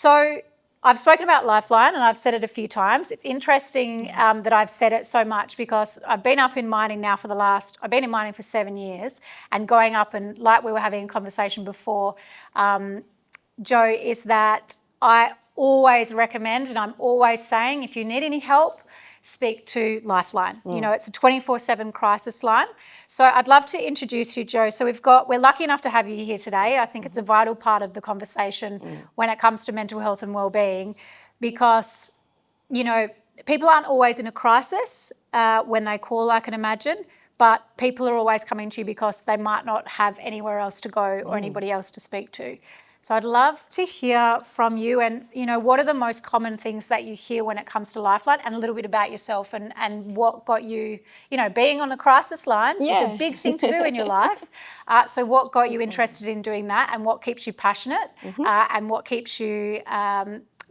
So I've spoken about Lifeline and I've said it a few times. It's interesting that I've said it so much because I've been up in mining now I've been in mining for 7 years, and going up, and like we were having a conversation before, Joe, is that I always recommend, and I'm always saying, if you need any help, speak to Lifeline. You know, it's a 24/7 crisis line. So I'd love to introduce you, Joe. So we're lucky enough to have you here today. I think it's a vital part of the conversation when it comes to mental health and wellbeing, because, you know, people aren't always in a crisis when they call, I can imagine, but people are always coming to you because they might not have anywhere else to go or anybody else to speak to. So I'd love to hear from you, and, you know, what are the most common things that you hear when it comes to Lifeline, and a little bit about yourself and what got you, you know, being on the crisis line is a big thing to do in your life. So what got you interested in doing that, and what keeps you passionate and what keeps you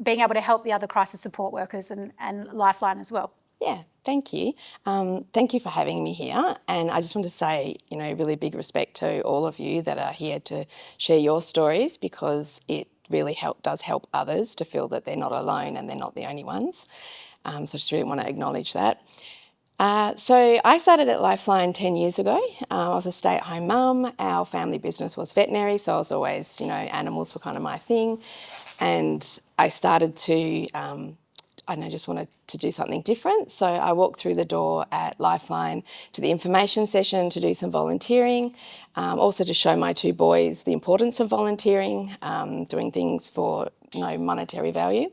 being able to help the other crisis support workers and Lifeline as well? Yeah, thank you. Thank you for having me here. And I just want to say, you know, really big respect to all of you that are here to share your stories, because it really does help others to feel that they're not alone and they're not the only ones. So I just really want to acknowledge that. So I started at Lifeline 10 years ago. I was a stay-at-home mum. Our family business was veterinary, so I was always, you know, animals were kind of my thing. And I started to just wanted to do something different. So I walked through the door at Lifeline to the information session to do some volunteering, also to show my 2 boys the importance of volunteering, doing things for no monetary value.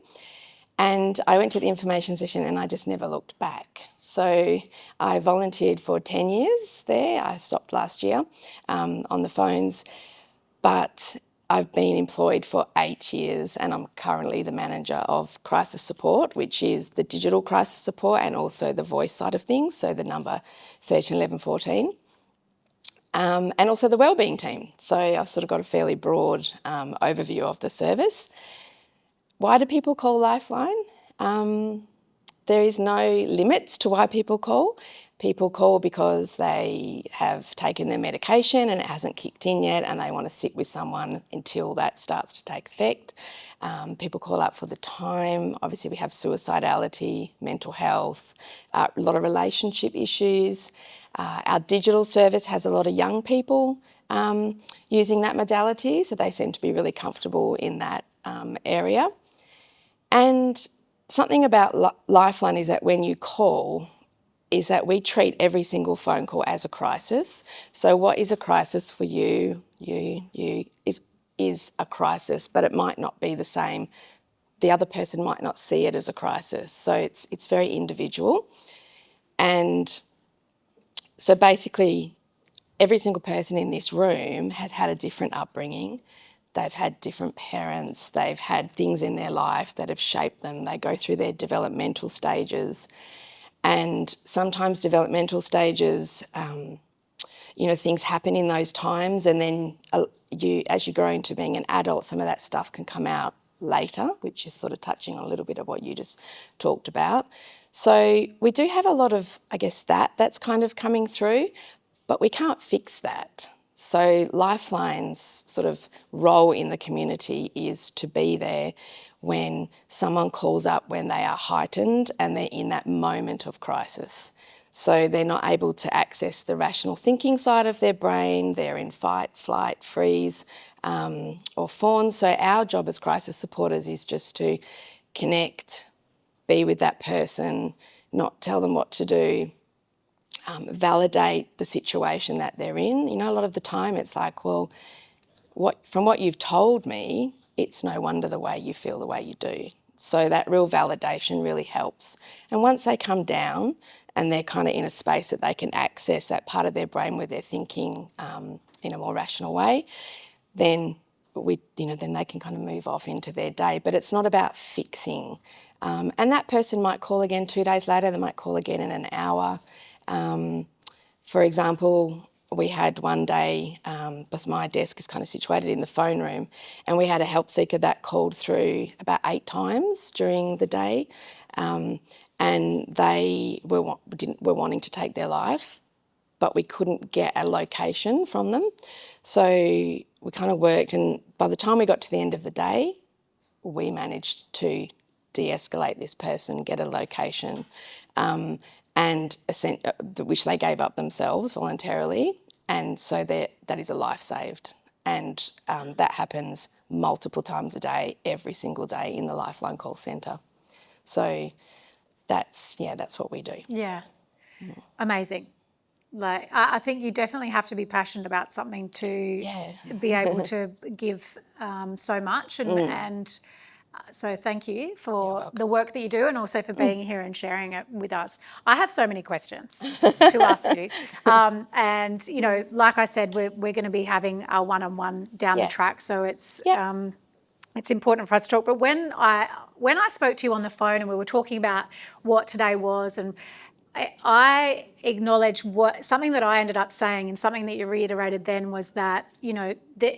And I went to the information session and I just never looked back. So I volunteered for 10 years there. I stopped last year on the phones, but I've been employed for 8 years, and I'm currently the manager of crisis support, which is the digital crisis support and also the voice side of things, so the number 13 11 14, and also the wellbeing team. So I've sort of got a fairly broad overview of the service. Why do people call Lifeline? There is no limits to why people call. People call because they have taken their medication and it hasn't kicked in yet, and they want to sit with someone until that starts to take effect. People call up for the time. Obviously, we have suicidality, mental health, a lot of relationship issues. Our digital service has a lot of young people using that modality, so they seem to be really comfortable in that area. And something about Lifeline is that when you call, is that we treat every single phone call as a crisis. So what is a crisis for you is a crisis, but it might not be the same. The other person might not see it as a crisis. So it's very individual. And so basically, every single person in this room has had a different upbringing. They've had different parents. They've had things in their life that have shaped them. They go through their developmental stages. And sometimes developmental stages, things happen in those times, and then as you grow into being an adult, some of that stuff can come out later, which is sort of touching on a little bit of what you just talked about. So we do have a lot of, I guess, that's kind of coming through, but we can't fix that. So Lifeline's sort of role in the community is to be there when someone calls up when they are heightened and they're in that moment of crisis. So they're not able to access the rational thinking side of their brain, they're in fight, flight, freeze, or fawn. So our job as crisis supporters is just to connect, be with that person, not tell them what to do, validate the situation that they're in. You know, a lot of the time it's like, well, from what you've told me, it's no wonder the way you feel the way you do. So that real validation really helps. And once they come down and they're kind of in a space that they can access that part of their brain where they're thinking in a more rational way, then then they can kind of move off into their day. But it's not about fixing. And that person might call again 2 days later, they might call again in an hour. For example, we had one day, because my desk is kind of situated in the phone room, and we had a help seeker that called through about 8 times during the day, and they were wanting to take their life, but we couldn't get a location from them. So we kind of worked, and by the time we got to the end of the day, we managed to de-escalate this person, get a location, which they gave up themselves voluntarily, and so that is a life saved. And that happens multiple times a day, every single day in the Lifeline call centre. So that's what we do. Yeah. Amazing. Like, I think you definitely have to be passionate about something to be able to give so much. And so thank you for the work that you do, and also for being here and sharing it with us. I have so many questions to ask you. And, you know, like I said, we're going to be having our one-on-one down the track. So it's important for us to talk. But when I spoke to you on the phone and we were talking about what today was, and I acknowledge something that I ended up saying, and something that you reiterated then, was that, you know,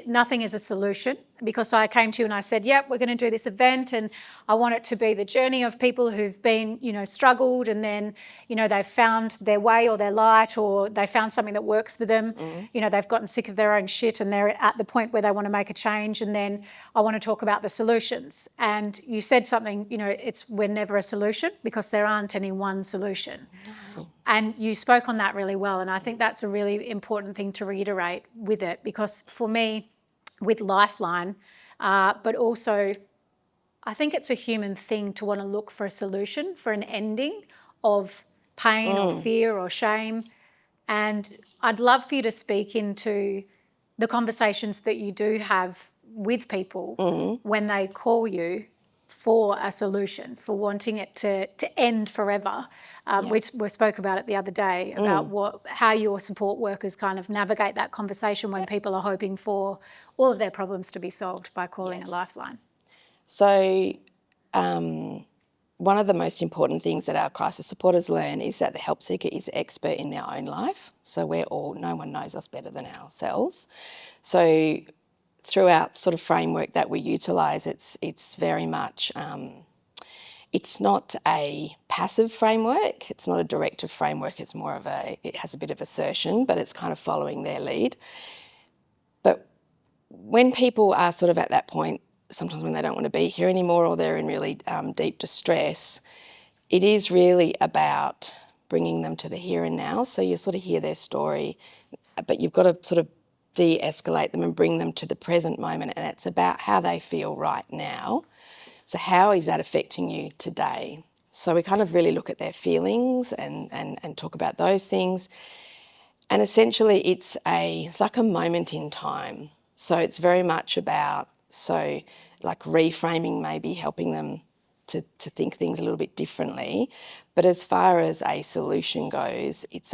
nothing is a solution, because I came to you and I said, yep, we're going to do this event, and I want it to be the journey of people who've been, you know, struggled, and then, you know, they've found their way or their light, or they found something that works for them. You know, they've gotten sick of their own shit and they're at the point where they want to make a change, and then I want to talk about the solutions. And you said something, you know, we're never a solution, because there aren't any one solution. No. And you spoke on that really well, and I think that's a really important thing to reiterate with it, because for me, with Lifeline, but also I think it's a human thing to want to look for a solution, for an ending of pain or fear or shame. And I'd love for you to speak into the conversations that you do have with people when they call you for a solution, for wanting it to end forever. We spoke about it the other day, about how your support workers kind of navigate that conversation when people are hoping for all of their problems to be solved by calling a Lifeline. So one of the most important things that our crisis supporters learn is that the help seeker is expert in their own life. So no one knows us better than ourselves. So throughout sort of framework that we utilise, it's very much, it's not a passive framework, it's not a directive framework, it's more of it has a bit of assertion, but it's kind of following their lead. But when people are sort of at that point, sometimes when they don't want to be here anymore, or they're in really deep distress, it is really about bringing them to the here and now. So you sort of hear their story, but you've got to sort of de-escalate them and bring them to the present moment, and it's about how they feel right now. So how is that affecting you today? So we kind of really look at their feelings and talk about those things. And essentially it's like a moment in time. So it's very much about, so like reframing, maybe helping them to think things a little bit differently. But as far as a solution goes, it's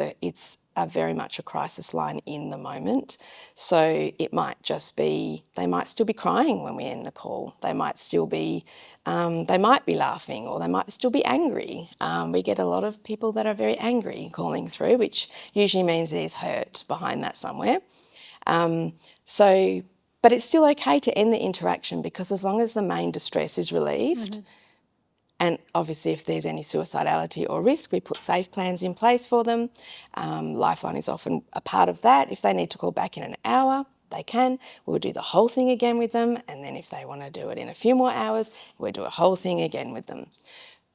a very much a crisis line in the moment. So it might just be, they might still be crying when we end the call. They might still be, they might be laughing, or they might still be angry. We get a lot of people that are very angry calling through, which usually means there's hurt behind that somewhere. But it's still okay to end the interaction, because as long as the main distress is relieved, and obviously if there's any suicidality or risk, we put safe plans in place for them. Lifeline is often a part of that. If they need to call back in an hour, they can. We'll do the whole thing again with them, and then if they want to do it in a few more hours, we'll do a whole thing again with them.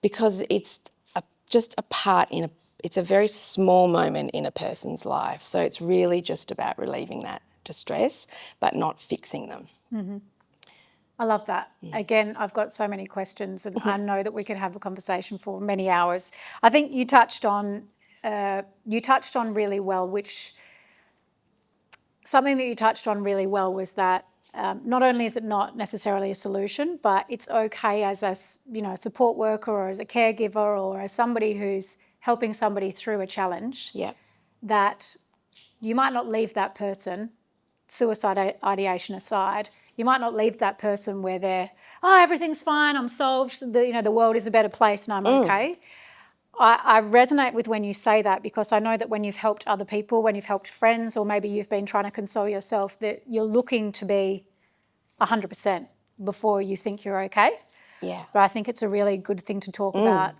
Because it's just a part it's a very small moment in a person's life. So it's really just about relieving that distress, but not fixing them. Mm-hmm. I love that. Again, I've got so many questions, and I know that we could have a conversation for many hours. I think you touched on really well, something that you touched on really well was that not only is it not necessarily a solution, but it's okay as a support worker, or as a caregiver, or as somebody who's helping somebody through a challenge, that you might not leave that person, suicide ideation aside, you might not leave that person where they're, everything's fine, I'm solved, the world is a better place and I'm okay. I resonate with when you say that, because I know that when you've helped other people, when you've helped friends, or maybe you've been trying to console yourself, that you're looking to be 100% before you think you're okay. Yeah. But I think it's a really good thing to talk about,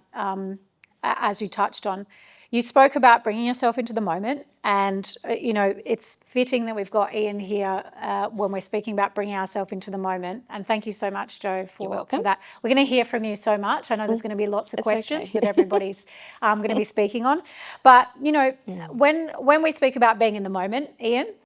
as you touched on. You spoke about bringing yourself into the moment, and it's fitting that we've got Ian here when we're speaking about bringing ourselves into the moment. And thank you so much, Jo, for that. We're going to hear from you so much. I know there's going to be lots of questions that everybody's going to be speaking on. But when we speak about being in the moment, Ian,